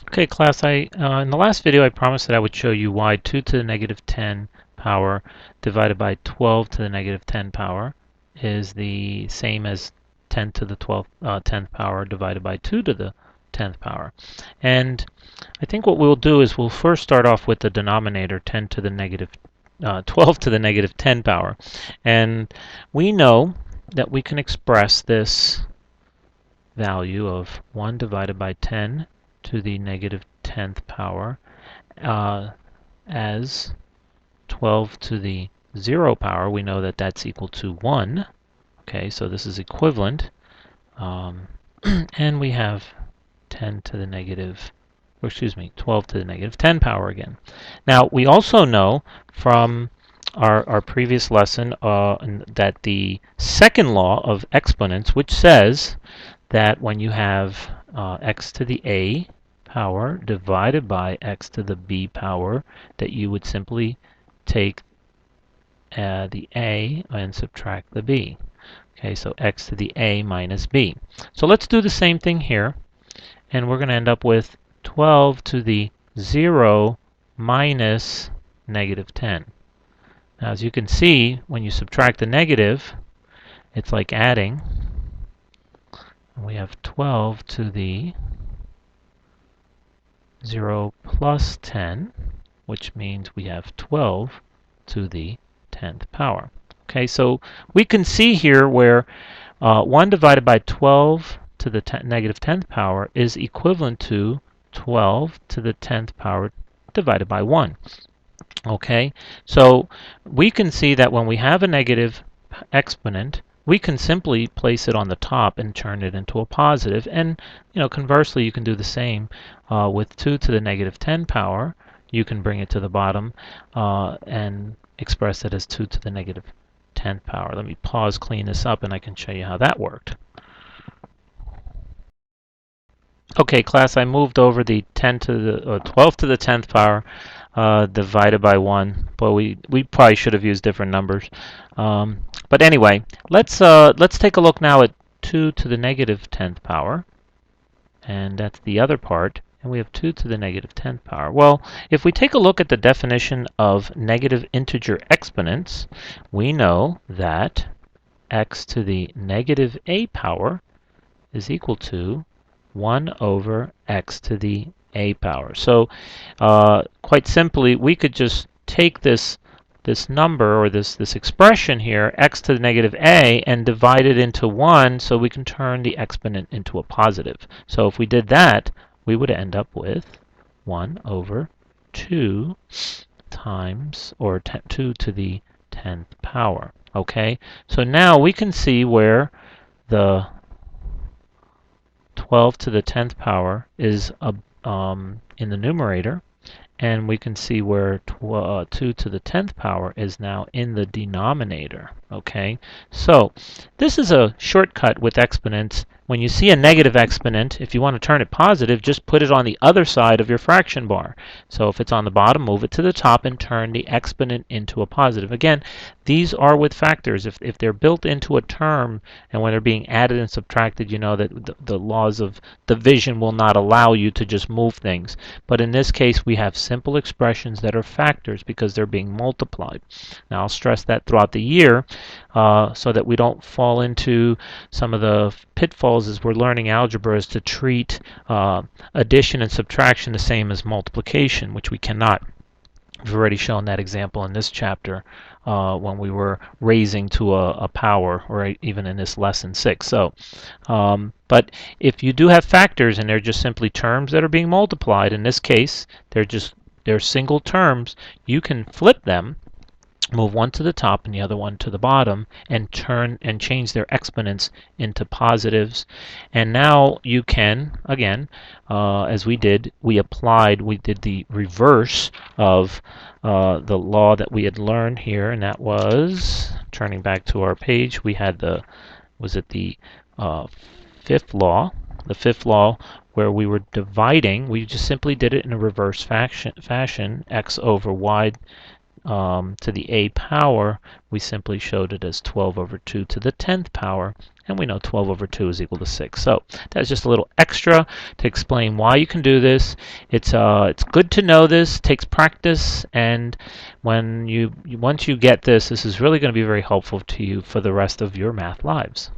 Okay, class, in the last video I promised that I would show you why 2 to the negative 10 power divided by 12 to the negative 10 power is the same as 10 to the 10th power divided by 2 to the 10th power. And I think what we'll do is we'll first start off with the denominator 10 to the negative 12 to the negative 10 power. And we know that we can express this value of 1 divided by 10 to the negative 10th power as 12 to the 0 power. We know that that's equal to 1. Okay, so this is equivalent. And we have 10 to the negative, or excuse me, 12 to the negative 10 power again. Now, we also know from our previous lesson that the second law of exponents, which says that when you have x to the a power divided by x to the b power, that you would simply take the a and subtract the b. Okay, so x to the a minus b. So let's do the same thing here, and we're going to end up with 12 to the 0 minus negative 10. Now, as you can see, when you subtract the negative, it's like adding. We have 12 to the 0 plus 10, which means we have 12 to the 10th power. Okay, so we can see here where 1 divided by 12 to the negative 10th power is equivalent to 12 to the 10th power divided by 1. Okay, so we can see that when we have a negative exponent, we can simply place it on the top and turn it into a positive. And conversely, you can do the same with 2 to the negative 10 power. You can bring it to the bottom and express it as 2 to the negative 10th power. Let me pause, clean this up, and I can show you how that worked. Okay, class, I moved over the 10 to the 12 to the 10th power divided by 1. But we probably should have used different numbers. But anyway, let's take a look now at 2 to the negative 10th power, and that's the other part. And we have 2 to the negative 10th power. Well, if we take a look at the definition of negative integer exponents, we know that x to the negative a power is equal to 1 over x to the a power. So quite simply, we could just take this number, or this expression here, x to the negative a, and divide it into 1 so we can turn the exponent into a positive. So if we did that, we would end up with 1 over 2 times, or 2 to the 10th power. Okay, so now we can see where the 12 to the 10th power is in the numerator, and we can see where 2 to the 10th power is now in the denominator. Okay, so this is a shortcut with exponents. When you see a negative exponent, if you want to turn it positive, just put it on the other side of your fraction bar. So if it's on the bottom, move it to the top and turn the exponent into a positive. Again, these are with factors. If they're built into a term, and when they're being added and subtracted, you know that the laws of division will not allow you to just move things. But in this case, we have simple expressions that are factors because they're being multiplied. Now, I'll stress that throughout the year so that we don't fall into some of the pitfalls as we're learning algebra, is to treat addition and subtraction the same as multiplication, which we cannot. We've already shown that example in this chapter when we were raising to a power, or even in this lesson 6. So, but if you do have factors and they're just simply terms that are being multiplied, in this case they're single terms, you can flip them, move one to the top and the other one to the bottom, and change their exponents into positives. And now you can, again, as we did the reverse of the law that we had learned here, and that was, turning back to our page, we had the fifth law, where we were dividing. We just simply did it in a reverse fashion, x over y to the a power, we simply showed it as 12 over 2 to the 10th power, and we know 12 over 2 is equal to 6. So that's just a little extra to explain why you can do this. It's good to know this, takes practice, and once you get this, this is really going to be very helpful to you for the rest of your math lives.